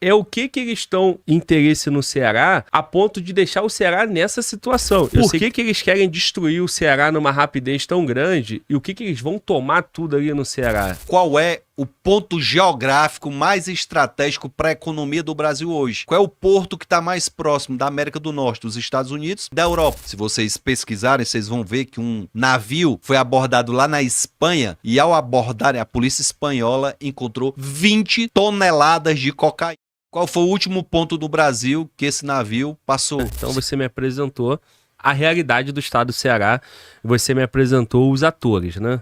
é o que eles estão interesse no Ceará a ponto de deixar o Ceará nessa situação. Por que eles querem destruir o Ceará numa rapidez tão grande e o que eles vão tomar tudo ali no Ceará? Qual é o ponto geográfico mais estratégico para a economia do Brasil hoje? Qual é o porto que está mais próximo da América do Norte, dos Estados Unidos, da Europa? Se vocês pesquisarem, vocês vão ver que um navio foi abordado lá na Espanha e ao abordarem, a polícia espanhola encontrou 20 toneladas de cocaína. Qual foi o último ponto do Brasil que esse navio passou? Então você me apresentou a realidade do estado do Ceará, você me apresentou os atores, né?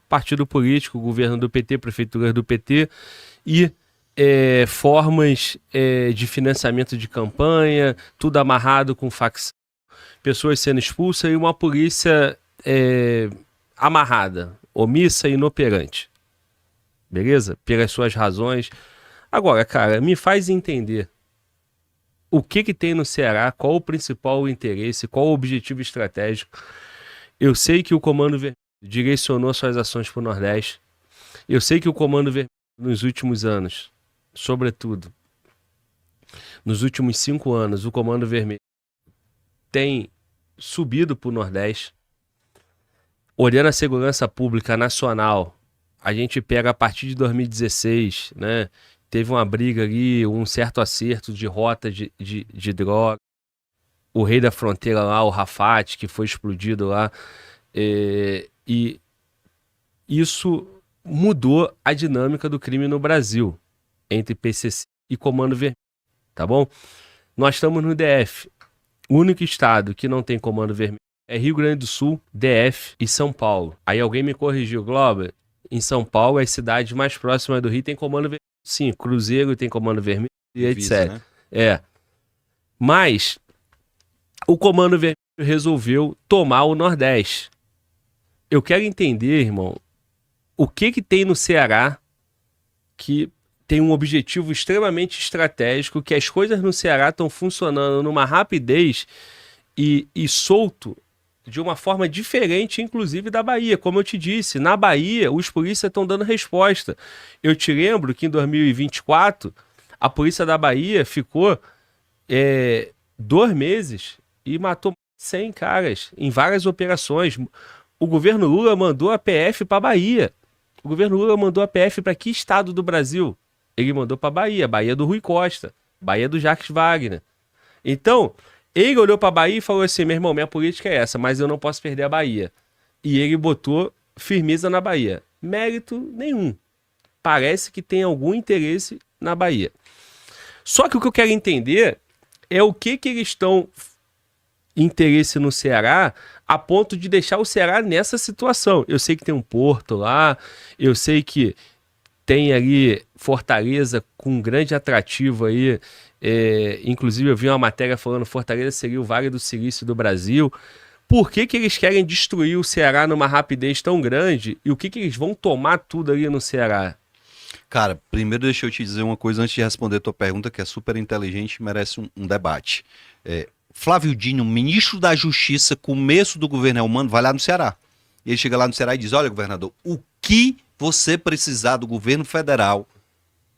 Partido político, governo do PT, prefeitura do PT e formas de financiamento de campanha, tudo amarrado com facção, pessoas sendo expulsas e uma polícia amarrada, omissa e inoperante. Beleza? Pelas suas razões. Agora, cara, me faz entender o que tem no Ceará, qual o principal interesse, qual o objetivo estratégico. Eu sei que o Comando Vermelho direcionou suas ações para o Nordeste. Eu sei que o Comando Vermelho, nos últimos anos, sobretudo, nos últimos 5 anos, o Comando Vermelho tem subido para o Nordeste. Olhando a segurança pública nacional, a gente pega a partir de 2016, né? Teve uma briga ali, um certo acerto de rota de droga. O rei da fronteira lá, o Rafat, que foi explodido lá. E isso mudou a dinâmica do crime no Brasil, entre PCC e Comando Vermelho, tá bom? Nós estamos no DF. O único estado que não tem Comando Vermelho é Rio Grande do Sul, DF e São Paulo. Aí alguém me corrigiu, Glauber, em São Paulo, as cidades mais próximas do Rio tem Comando Vermelho. Sim, Cruzeiro tem Comando Vermelho e etc. Né? Mas o Comando Vermelho resolveu tomar o Nordeste. Eu quero entender, irmão, o que tem no Ceará que tem um objetivo extremamente estratégico, que as coisas no Ceará estão funcionando numa rapidez e solto de uma forma diferente, inclusive da Bahia. Como eu te disse, na Bahia, os polícias estão dando resposta. Eu te lembro que em 2024, a polícia da Bahia ficou 2 meses e matou 100 caras em várias operações. O governo Lula mandou a PF para a Bahia. O governo Lula mandou a PF para que estado do Brasil? Ele mandou para a Bahia do Rui Costa, Bahia do Jacques Wagner. Então, ele olhou para a Bahia e falou assim, meu irmão, minha política é essa, mas eu não posso perder a Bahia. E ele botou firmeza na Bahia. Mérito nenhum. Parece que tem algum interesse na Bahia. Só que o que eu quero entender é o que eles estão interesse no Ceará a ponto de deixar o Ceará nessa situação. Eu sei que tem um porto lá, eu sei que tem ali Fortaleza com um grande atrativo aí. Inclusive eu vi uma matéria falando que Fortaleza seria o Vale do Silício do Brasil. Por que eles querem destruir o Ceará numa rapidez tão grande e o que eles vão tomar tudo ali no Ceará? Cara, primeiro deixa eu te dizer uma coisa antes de responder a tua pergunta, que é super inteligente e merece um debate. Flávio Dino, ministro da Justiça, começo do governo Elmano, vai lá no Ceará. E ele chega lá no Ceará e diz, olha, governador, o que você precisar do governo federal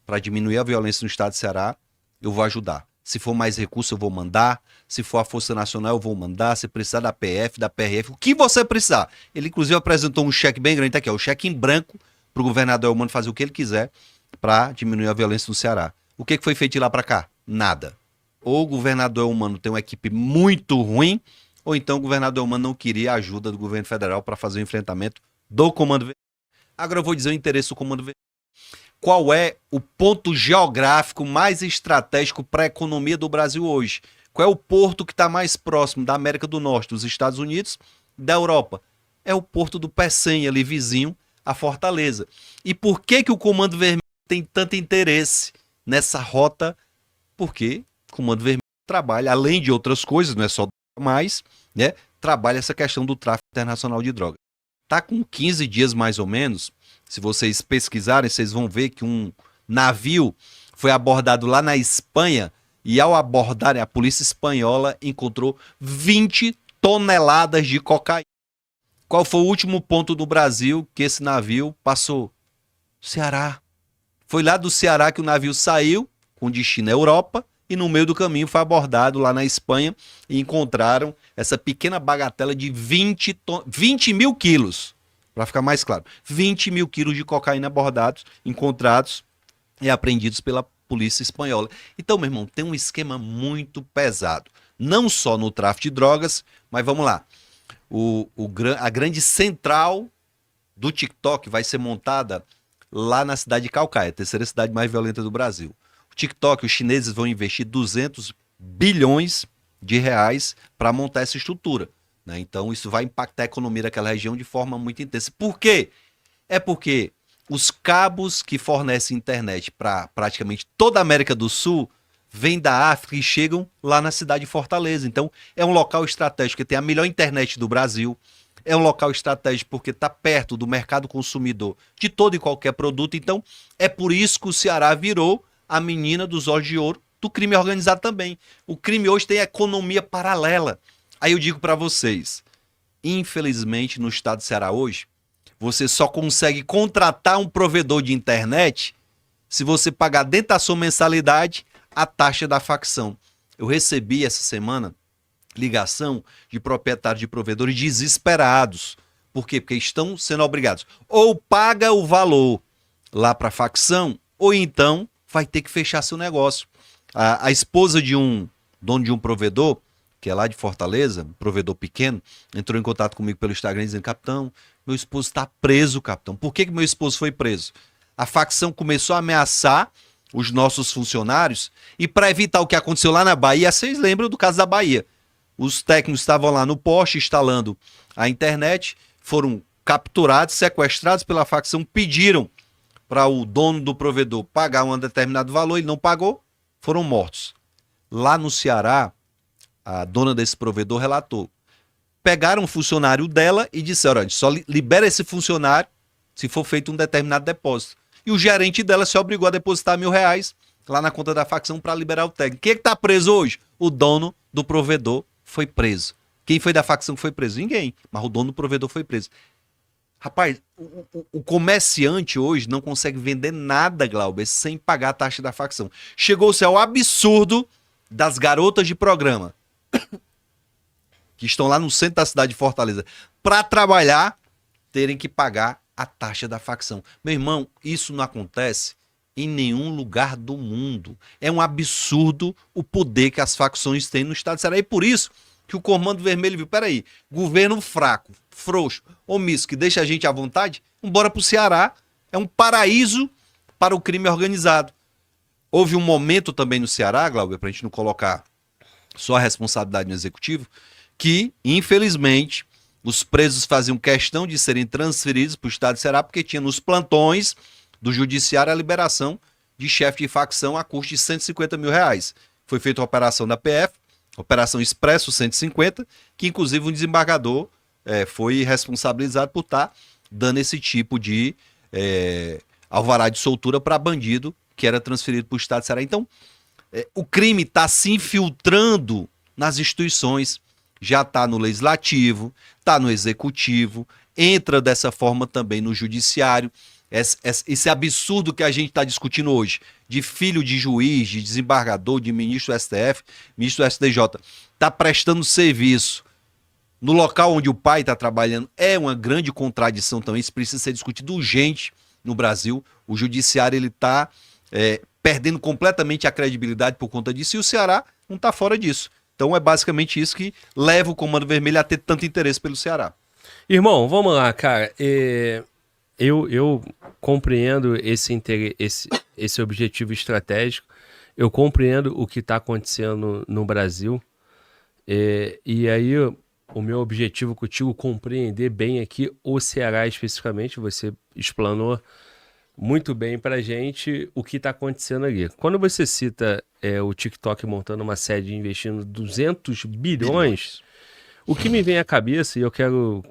para diminuir a violência no estado do Ceará, eu vou ajudar. Se for mais recurso, eu vou mandar. Se for a Força Nacional, eu vou mandar. Se precisar da PF, da PRF, o que você precisar. Ele, inclusive, apresentou um cheque bem grande, tá aqui, ó, o cheque em branco para o governador Elmano fazer o que ele quiser para diminuir a violência no Ceará. O que foi feito de lá para cá? Nada. Ou o governador Elmano tem uma equipe muito ruim, ou então o governador Elmano não queria a ajuda do governo federal para fazer o enfrentamento do Comando Vermelho. Agora eu vou dizer o interesse do Comando Vermelho. Qual é o ponto geográfico mais estratégico para a economia do Brasil hoje? Qual é o porto que está mais próximo da América do Norte, dos Estados Unidos, da Europa? É o porto do Pecém, ali vizinho a Fortaleza. E por que o Comando Vermelho tem tanto interesse nessa rota? Porque o Comando Vermelho trabalha, além de outras coisas, não é só mais, né? Trabalha essa questão do tráfico internacional de drogas. Tá com 15 dias mais ou menos. Se vocês pesquisarem, vocês vão ver que um navio foi abordado lá na Espanha e ao abordarem, a polícia espanhola encontrou 20 toneladas de cocaína. Qual foi o último ponto do Brasil que esse navio passou? Ceará. Foi lá do Ceará que o navio saiu com destino à Europa, e no meio do caminho foi abordado lá na Espanha e encontraram essa pequena bagatela de 20 mil quilos, para ficar mais claro, 20 mil quilos de cocaína abordados, encontrados e apreendidos pela polícia espanhola. Então, meu irmão, tem um esquema muito pesado, não só no tráfico de drogas, mas vamos lá, a grande central do TikTok vai ser montada lá na cidade de Calcaia, a terceira cidade mais violenta do Brasil. O TikTok, os chineses vão investir 200 bilhões de reais para montar essa estrutura, né? Então isso vai impactar a economia daquela região de forma muito intensa. Por quê? É porque os cabos que fornecem internet para praticamente toda a América do Sul vêm da África e chegam lá na cidade de Fortaleza. Então é um local estratégico que tem a melhor internet do Brasil. É um local estratégico porque está perto do mercado consumidor de todo e qualquer produto. Então é por isso que o Ceará virou a menina dos olhos de ouro do crime organizado também. O crime hoje tem economia paralela. Aí eu digo para vocês, infelizmente no estado do Ceará hoje, você só consegue contratar um provedor de internet se você pagar dentro da sua mensalidade a taxa da facção. Eu recebi essa semana ligação de proprietários de provedores desesperados. Por quê? Porque estão sendo obrigados. Ou paga o valor lá para a facção, ou então vai ter que fechar seu negócio. A esposa de um dono de um provedor, que é lá de Fortaleza, um provedor pequeno, entrou em contato comigo pelo Instagram dizendo: capitão, meu esposo está preso, capitão. Por que meu esposo foi preso? A facção começou a ameaçar os nossos funcionários e para evitar o que aconteceu lá na Bahia, vocês lembram do caso da Bahia? Os técnicos estavam lá no poste instalando a internet, foram capturados, sequestrados pela facção, pediram para o dono do provedor pagar um determinado valor, ele não pagou, foram mortos. Lá no Ceará, a dona desse provedor relatou, pegaram um funcionário dela e disseram: olha, só libera esse funcionário se for feito um determinado depósito. E o gerente dela se obrigou a depositar R$1.000 lá na conta da facção para liberar o técnico. Quem é que está preso hoje? O dono do provedor foi preso. Quem foi da facção que foi preso? Ninguém, mas o dono do provedor foi preso. Rapaz, o comerciante hoje não consegue vender nada, Glauber, sem pagar a taxa da facção. Chegou-se ao absurdo das garotas de programa que estão lá no centro da cidade de Fortaleza para trabalhar, terem que pagar a taxa da facção. Meu irmão, isso não acontece em nenhum lugar do mundo. É um absurdo o poder que as facções têm no estado de Ceará. E por isso que o Comando Vermelho viu: peraí, governo fraco, frouxo, omisso, que deixa a gente à vontade, embora pro Ceará, é um paraíso para o crime organizado. Houve um momento também no Ceará, Glauber, pra gente não colocar só a responsabilidade no executivo, que, infelizmente, os presos faziam questão de serem transferidos para o estado de Ceará porque tinha nos plantões do judiciário a liberação de chefe de facção a custo de R$150 mil. Foi feita a operação da PF, Operação Expresso 150, que inclusive um desembargador foi responsabilizado por estar dando esse tipo de alvará de soltura para bandido que era transferido para o estado de Ceará. Então, o crime está se infiltrando nas instituições, já está no legislativo, está no executivo, entra dessa forma também no judiciário. Esse absurdo que a gente está discutindo hoje, de filho de juiz, de desembargador, de ministro do STF, ministro do STJ, está prestando serviço no local onde o pai está trabalhando, é uma grande contradição também. Isso precisa ser discutido urgente no Brasil. O judiciário está perdendo completamente a credibilidade por conta disso, e o Ceará não está fora disso. Então é basicamente isso que leva o Comando Vermelho a ter tanto interesse pelo Ceará. Irmão, vamos lá, cara. Eu compreendo esse objetivo estratégico, eu compreendo o que está acontecendo no Brasil, e aí o meu objetivo contigo compreender bem aqui o Ceará especificamente. Você explanou muito bem pra gente o que está acontecendo ali. Quando você cita o TikTok montando uma sede e investindo 200 bilhões, o que me vem à cabeça, e eu quero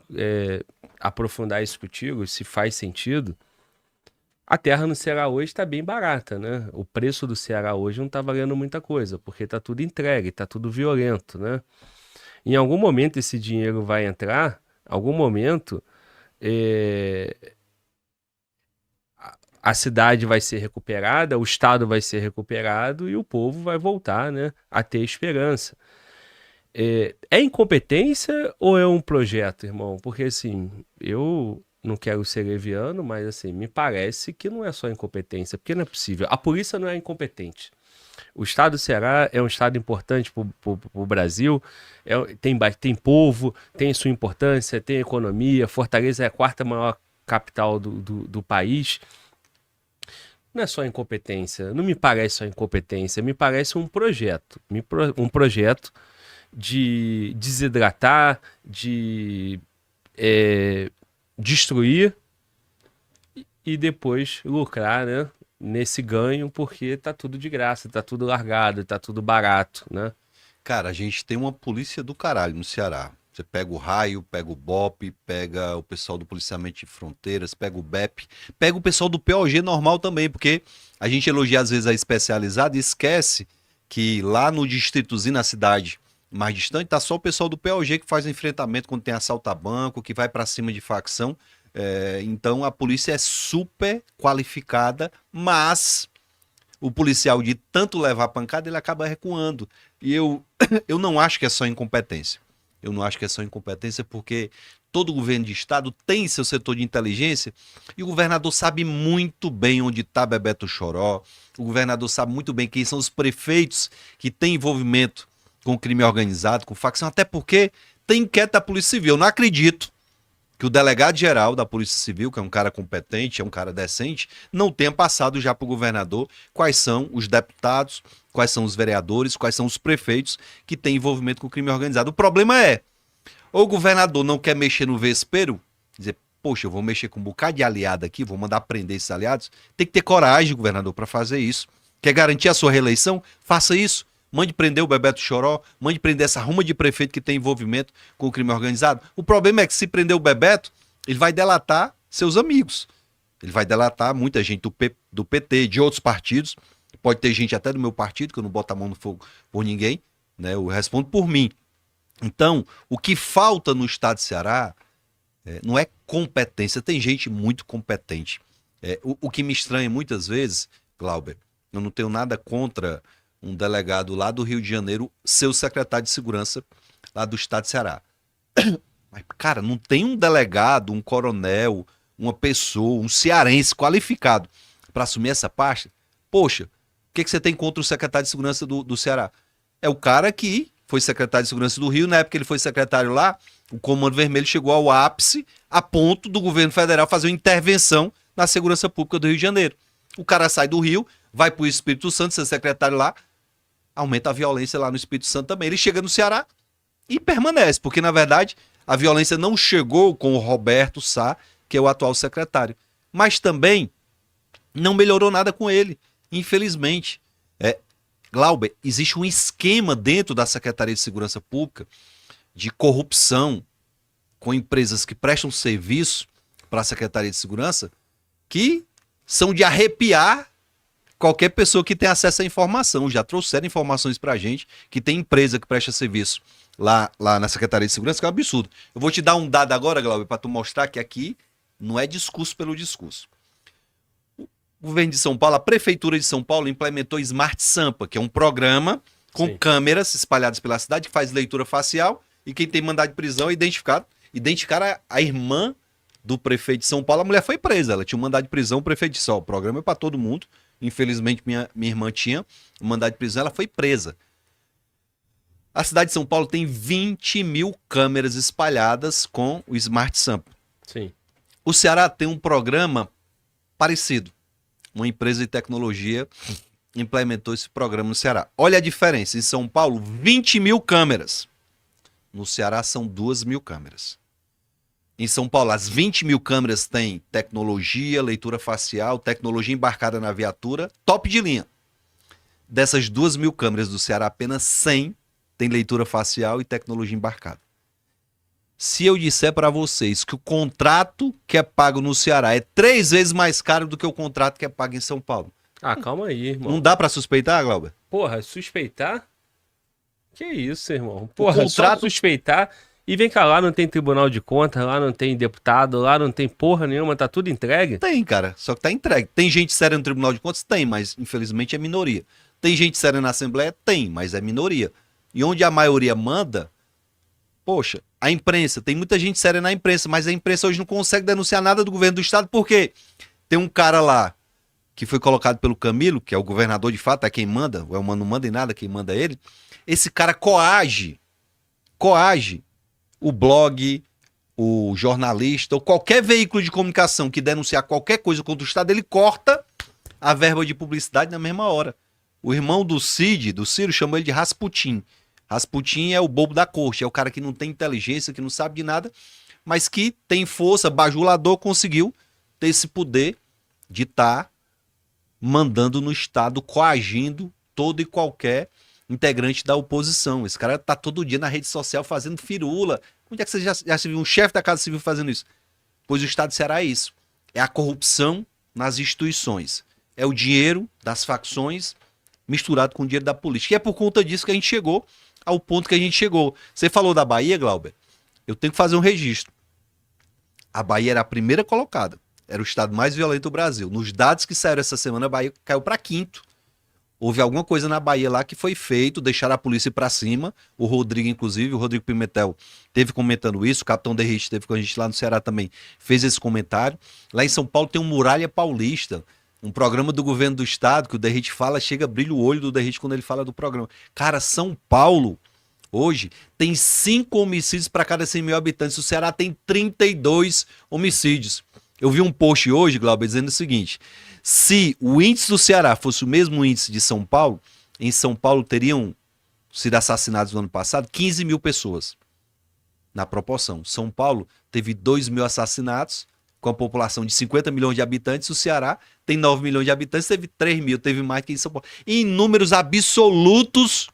aprofundar isso contigo, se faz sentido, a terra no Ceará hoje está bem barata, né? O preço do Ceará hoje não está valendo muita coisa, porque está tudo entregue, está tudo violento, né? Em algum momento esse dinheiro vai entrar, algum momento a cidade vai ser recuperada, o Estado vai ser recuperado e o povo vai voltar, né, a ter esperança. É incompetência ou é um projeto, irmão? Porque assim, eu não quero ser leviano, mas assim, me parece que não é só incompetência, porque não é possível. A polícia não é incompetente. O estado do Ceará é um estado importante para o Brasil, tem povo, tem sua importância, tem economia. Fortaleza é a quarta maior capital do país. Não é só incompetência, não me parece só incompetência, me parece um projeto. Um projeto de desidratar, de destruir e depois lucrar, né? Nesse ganho, porque tá tudo de graça, tá tudo largado, tá tudo barato, né? Cara, a gente tem uma polícia do caralho no Ceará. Você pega o Raio, pega o BOPE, pega o pessoal do Policiamento de Fronteiras, pega o BEP, pega o pessoal do POG normal também, porque a gente elogia às vezes a especializada e esquece que lá no distritozinho, na cidade mais distante, tá só o pessoal do POG que faz o enfrentamento quando tem assalto a banco, que vai pra cima de facção. Então a polícia é super qualificada, mas o policial, de tanto levar pancada, ele acaba recuando. E eu não acho que é só incompetência. Eu não acho que é só incompetência porque todo governo de estado tem seu setor de inteligência e o governador sabe muito bem onde está Bebeto Xoró, o governador sabe muito bem quem são os prefeitos que têm envolvimento com o crime organizado, com facção, até porque tem inquérito da Polícia Civil. Eu não acredito que o delegado-geral da Polícia Civil, que é um cara competente, é um cara decente, não tenha passado já para o governador quais são os deputados, quais são os vereadores, quais são os prefeitos que têm envolvimento com o crime organizado. O problema é, ou o governador não quer mexer no vespeiro, dizer, poxa, eu vou mexer com um bocado de aliado aqui, vou mandar prender esses aliados. Tem que ter coragem, governador, para fazer isso. Quer garantir a sua reeleição? Faça isso. Mande prender o Bebeto Xoró, mande prender essa ruma de prefeito que tem envolvimento com o crime organizado. O problema é que se prender o Bebeto, ele vai delatar seus amigos. Ele vai delatar muita gente do PT, de outros partidos. Pode ter gente até do meu partido, que eu não boto a mão no fogo por ninguém, né? Eu respondo por mim. Então, o que falta no estado de Ceará não é competência. Tem gente muito competente. O que me estranha muitas vezes, Glauber, eu não tenho nada contra um delegado lá do Rio de Janeiro ser o secretário de segurança lá do estado de Ceará. Mas, cara, não tem um delegado, um coronel, uma pessoa, um cearense qualificado para assumir essa pasta. Poxa, o que você tem contra o secretário de segurança do Ceará? É o cara que foi secretário de segurança do Rio, na época que ele foi secretário lá, o Comando Vermelho chegou ao ápice a ponto do governo federal fazer uma intervenção na segurança pública do Rio de Janeiro. O cara sai do Rio, vai para o Espírito Santo, ser secretário lá, aumenta a violência lá no Espírito Santo também. Ele chega no Ceará e permanece, porque na verdade a violência não chegou com o Roberto Sá, que é o atual secretário. Mas também não melhorou nada com ele, infelizmente. Glauber, existe um esquema dentro da Secretaria de Segurança Pública de corrupção com empresas que prestam serviço para a Secretaria de Segurança que são de arrepiar qualquer pessoa que tem acesso à informação. Já trouxeram informações pra gente que tem empresa que presta serviço lá na Secretaria de Segurança, que é um absurdo. Eu vou te dar um dado agora, Glauber, para tu mostrar que aqui não é discurso pelo discurso. O governo de São Paulo, a Prefeitura de São Paulo implementou Smart Sampa, que é um programa com câmeras espalhadas pela cidade que faz leitura facial e quem tem mandado de prisão é identificado. Identificaram a irmã do prefeito de São Paulo, a mulher foi presa, ela tinha um mandado de prisão, o prefeito disse, o programa é para todo mundo. Infelizmente, minha irmã tinha um mandado de prisão, ela foi presa. A cidade de São Paulo tem 20 mil câmeras espalhadas com o Smart Sampa. Sim. O Ceará tem um programa parecido. Uma empresa de tecnologia implementou esse programa no Ceará. Olha a diferença. Em São Paulo, 20 mil câmeras. No Ceará, são 2 mil câmeras. Em São Paulo, as 20 mil câmeras têm tecnologia, leitura facial, tecnologia embarcada na viatura, top de linha. Dessas 2 mil câmeras do Ceará, apenas 100 têm leitura facial e tecnologia embarcada. Se eu disser para vocês que o contrato que é pago no Ceará é 3 vezes mais caro do que o contrato que é pago em São Paulo. Ah, calma aí, irmão. Não dá para suspeitar, Glauber? Porra, suspeitar? Que isso, irmão? Porra, contrato... só suspeitar E vem cá, lá não tem Tribunal de Contas, lá não tem deputado, lá não tem porra nenhuma, tá tudo entregue? Tem, cara, só que tá entregue. Tem gente séria no Tribunal de Contas? Tem, mas infelizmente é minoria. Tem gente séria na Assembleia? Tem, mas é minoria. E onde a maioria manda, poxa, a imprensa, tem muita gente séria na imprensa, mas a imprensa hoje não consegue denunciar nada do governo do estado, porque tem um cara lá que foi colocado pelo Camilo, que é o governador de fato, é quem manda, o Elmano não manda em nada, quem manda é ele. Esse cara coage o blog, o jornalista ou qualquer veículo de comunicação que denunciar qualquer coisa contra o Estado, ele corta a verba de publicidade na mesma hora. O irmão do Ciro, chamou ele de Rasputin. Rasputin é o bobo da corte, é o cara que não tem inteligência, que não sabe de nada, mas que tem força, bajulador, conseguiu ter esse poder de estar mandando no Estado, coagindo todo e qualquer integrante da oposição. Esse cara tá todo dia na rede social fazendo firula. Onde é que você já se viu um chefe da Casa Civil fazendo isso? Pois o Estado será isso. É a corrupção nas instituições. É o dinheiro das facções misturado com o dinheiro da política. E é por conta disso que a gente chegou ao ponto que a gente chegou. Você falou da Bahia, Glauber? Eu tenho que fazer um registro. A Bahia era a primeira colocada. Era o estado mais violento do Brasil. Nos dados que saíram essa semana, a Bahia caiu para quinto. Houve alguma coisa na Bahia lá que foi feito, deixaram a polícia para cima. O Rodrigo, inclusive, o Rodrigo Pimentel teve comentando isso. O Capitão Derrite teve com a gente lá no Ceará também, fez esse comentário. Lá em São Paulo tem um Muralha Paulista, um programa do governo do estado, que o Derrite fala, chega, brilha o olho do Derrite quando ele fala do programa. Cara, São Paulo, hoje, tem 5 homicídios para cada 100 mil habitantes. O Ceará tem 32 homicídios. Eu vi um post hoje, Glauber, dizendo o seguinte: se o índice do Ceará fosse o mesmo índice de São Paulo, em São Paulo teriam sido assassinados no ano passado 15 mil pessoas. Na proporção. São Paulo teve 2 mil assassinatos, com a população de 50 milhões de habitantes. O Ceará tem 9 milhões de habitantes, teve 3 mil, teve mais que em São Paulo. E em números absolutos,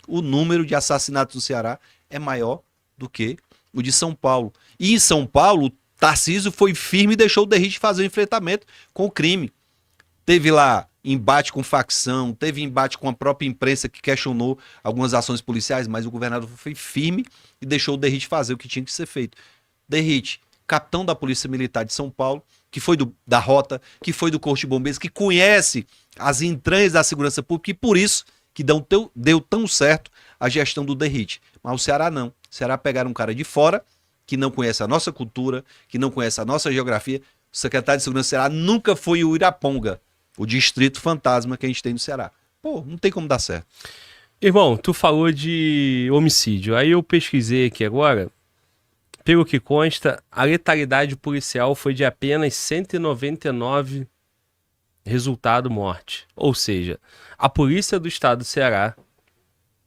o número de assassinatos no Ceará é maior do que o de São Paulo. E em São Paulo, Tarcísio foi firme e deixou o Derrite fazer o enfrentamento com o crime. Teve lá embate com facção, teve embate com a própria imprensa que questionou algumas ações policiais, mas o governador foi firme e deixou o Derrite fazer o que tinha que ser feito. Derrite, capitão da Polícia Militar de São Paulo, que foi da Rota, que foi do Corpo de Bombeiros, que conhece as entranhas da segurança pública e por isso que deu tão certo a gestão do Derrite. Mas o Ceará não. O Ceará pegaram um cara de fora, que não conhece a nossa cultura, que não conhece a nossa geografia. O secretário de Segurança do Ceará nunca foi o Iraponga, o distrito fantasma que a gente tem no Ceará. Pô, não tem como dar certo. Irmão, tu falou de homicídio. Aí eu pesquisei aqui agora. Pelo que consta, a letalidade policial foi de apenas 199 resultado morte. Ou seja, a polícia do estado do Ceará,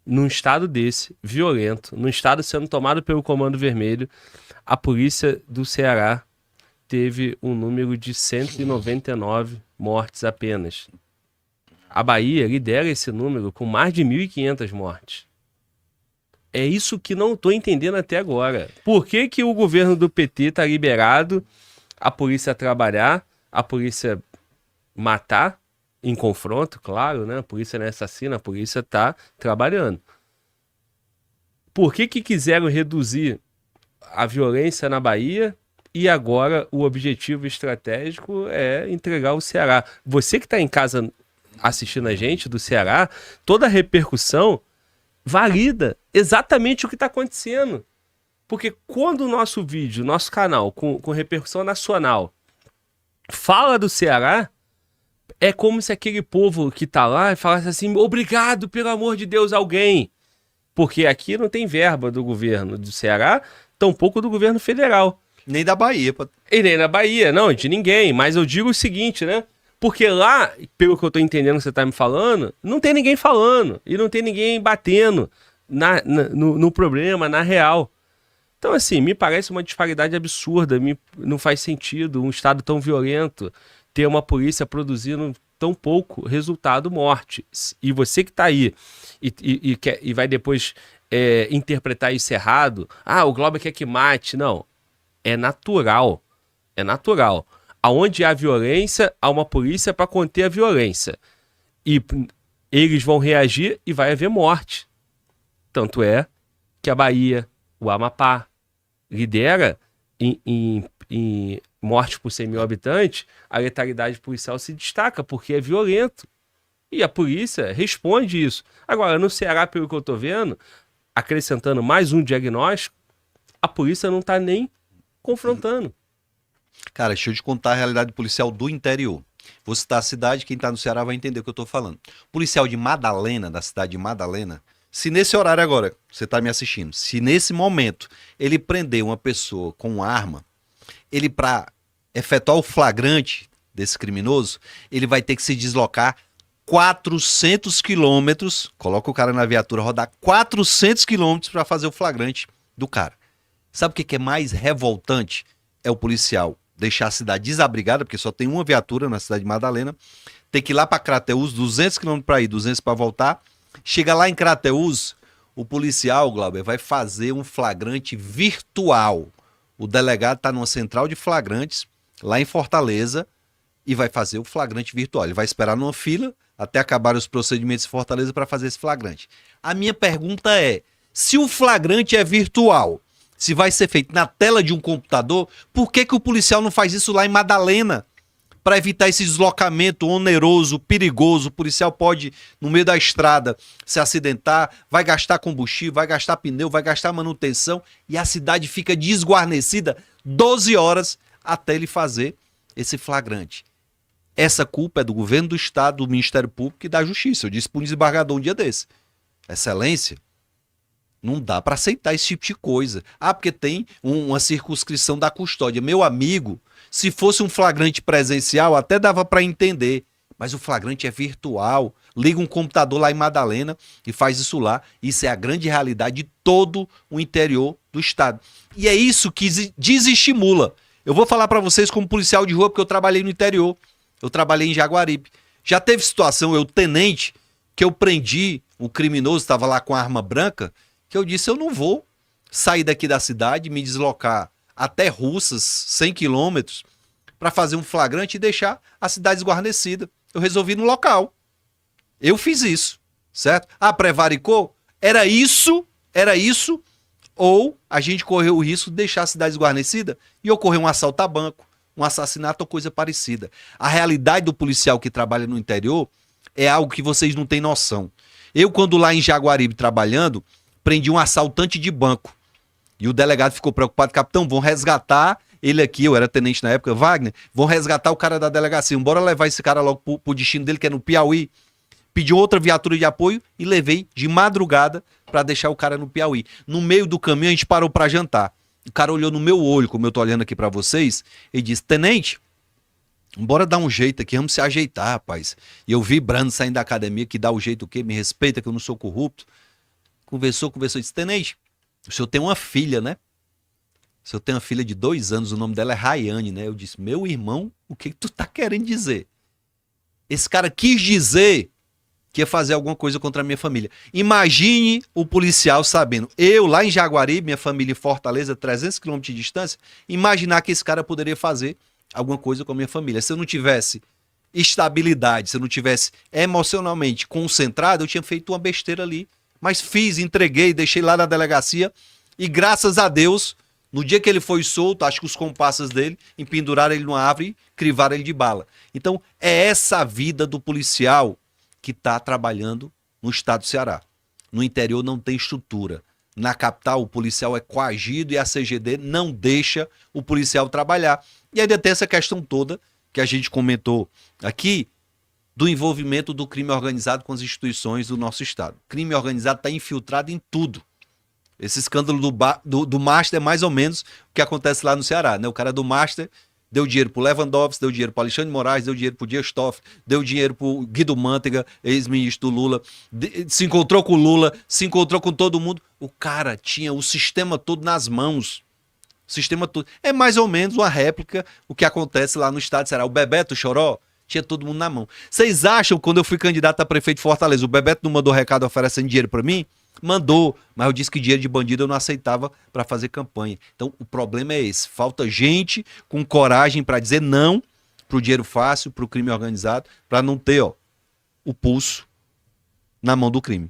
num estado desse, violento, num estado sendo tomado pelo Comando Vermelho, a polícia do Ceará teve um número de 199 mortes apenas. A Bahia lidera esse número com mais de 1.500 mortes. É isso que não estou entendendo até agora. Por que que o governo do PT está liberado a polícia trabalhar, a polícia matar, em confronto, claro, né? A polícia não é assassina, a polícia está trabalhando. Por que que quiseram reduzir a violência na Bahia e agora o objetivo estratégico é entregar o Ceará? Você que está em casa assistindo a gente do Ceará, toda a repercussão valida exatamente o que está acontecendo. Porque quando o nosso vídeo, nosso canal com repercussão nacional fala do Ceará, é como se aquele povo que tá lá falasse assim: obrigado, pelo amor de Deus, alguém. Porque aqui não tem verba do governo do Ceará, tampouco do governo federal. Nem da Bahia. E nem na Bahia, não, de ninguém. Mas eu digo o seguinte, né? Porque lá, pelo que eu tô entendendo que você tá me falando, não tem ninguém falando. E não tem ninguém batendo no problema, na real. Então, assim, me parece uma disparidade absurda. Não faz sentido um estado tão violento ter uma polícia produzindo tão pouco resultado morte. E você que tá aí e vai depois interpretar isso errado, o Glauber quer que mate. Não, é natural. É natural. Aonde há violência, há uma polícia para conter a violência. E eles vão reagir e vai haver morte. Tanto é que a Bahia, o Amapá, lidera em mortes por 100 mil habitantes, a letalidade policial se destaca, porque é violento. E a polícia responde isso. Agora, no Ceará, pelo que eu tô vendo, acrescentando mais um diagnóstico, a polícia não tá nem confrontando. Cara, deixa eu te contar a realidade policial do interior. Vou citar a cidade, quem tá no Ceará vai entender o que eu tô falando. Policial de Madalena, da cidade de Madalena, se nesse horário agora, você tá me assistindo, se nesse momento ele prender uma pessoa com uma arma, ele para efetuar o flagrante desse criminoso, ele vai ter que se deslocar 400 quilômetros, coloca o cara na viatura, rodar 400 quilômetros para fazer o flagrante do cara. Sabe o que é mais revoltante? É o policial deixar a cidade desabrigada, porque só tem uma viatura na cidade de Madalena, tem que ir lá para Crateús, 200 quilômetros para ir, 200 para voltar. Chega lá em Crateús, o policial, Glauber, vai fazer um flagrante virtual. O delegado está numa central de flagrantes, lá em Fortaleza, e vai fazer o flagrante virtual. Ele vai esperar numa fila até acabar os procedimentos em Fortaleza para fazer esse flagrante. A minha pergunta é, se o flagrante é virtual, se vai ser feito na tela de um computador, por que o policial não faz isso lá em Madalena? Para evitar esse deslocamento oneroso, perigoso. O policial pode, no meio da estrada, se acidentar, vai gastar combustível, vai gastar pneu, vai gastar manutenção e a cidade fica desguarnecida 12 horas até ele fazer esse flagrante. Essa culpa é do governo do estado, do Ministério Público e da Justiça. Eu disse para um desembargador um dia desse. Excelência, não dá para aceitar esse tipo de coisa. Ah, porque tem uma circunscrição da custódia. Meu amigo, se fosse um flagrante presencial, até dava para entender. Mas o flagrante é virtual. Liga um computador lá em Madalena e faz isso lá. Isso é a grande realidade de todo o interior do estado. E é isso que desestimula. Eu vou falar para vocês como policial de rua, porque eu trabalhei no interior. Eu trabalhei em Jaguaribe. Já teve situação, eu tenente, que eu prendi um criminoso, estava lá com a arma branca, que eu disse, eu não vou sair daqui da cidade, me deslocar até Russas, 100 quilômetros, para fazer um flagrante e deixar a cidade desguarnecida. Eu resolvi no local. Eu fiz isso, certo? Ah, prevaricou? Era isso, ou a gente correu o risco de deixar a cidade desguarnecida e ocorrer um assalto a banco, um assassinato ou coisa parecida. A realidade do policial que trabalha no interior é algo que vocês não têm noção. Eu, quando lá em Jaguaribe trabalhando, prendi um assaltante de banco. E o delegado ficou preocupado, capitão, vão resgatar ele aqui, eu era tenente na época, Wagner, vão resgatar o cara da delegacia, bora levar esse cara logo pro destino dele, que é no Piauí. Pedi outra viatura de apoio e levei de madrugada para deixar o cara no Piauí. No meio do caminho a gente parou para jantar. O cara olhou no meu olho, como eu tô olhando aqui para vocês, e disse, tenente, bora dar um jeito aqui, vamos se ajeitar, rapaz. E eu vibrando, saindo da academia, que dá o jeito o quê? Me respeita que eu não sou corrupto. Conversou, disse, tenente, o senhor tem uma filha, né? O senhor tem uma filha de 2 anos, o nome dela é Rayane, né? Eu disse, meu irmão, o que tu tá querendo dizer? Esse cara quis dizer que ia fazer alguma coisa contra a minha família. Imagine o policial sabendo, eu lá em Jaguaribe, minha família em Fortaleza, 300 km de distância, imaginar que esse cara poderia fazer alguma coisa com a minha família. Se eu não tivesse estabilidade, se eu não tivesse emocionalmente concentrado, eu tinha feito uma besteira ali. Mas fiz, entreguei, deixei lá na delegacia e graças a Deus, no dia que ele foi solto, acho que os comparsas dele empenduraram ele numa árvore e crivaram ele de bala. Então, é essa vida do policial que está trabalhando no estado do Ceará. No interior não tem estrutura. Na capital, o policial é coagido e a CGD não deixa o policial trabalhar. E ainda tem essa questão toda que a gente comentou aqui, do envolvimento do crime organizado com as instituições do nosso estado. O crime organizado está infiltrado em tudo. Esse escândalo do Master é mais ou menos o que acontece lá no Ceará, né? O cara do Master deu dinheiro pro Lewandowski, deu dinheiro pro Alexandre de Moraes, deu dinheiro pro Dias Toffoli, deu dinheiro pro Guido Mantega, ex-ministro do Lula, se encontrou com o Lula, se encontrou com todo mundo. O cara tinha o sistema todo nas mãos. O sistema todo. É mais ou menos uma réplica o que acontece lá no estado do Ceará. O Bebeto Choró tinha todo mundo na mão. Vocês acham, quando eu fui candidato a prefeito de Fortaleza, o Bebeto não mandou recado oferecendo dinheiro para mim? Mandou, mas eu disse que dinheiro de bandido eu não aceitava para fazer campanha. Então o problema é esse, falta gente com coragem para dizer não pro dinheiro fácil, pro crime organizado, para não ter o pulso na mão do crime.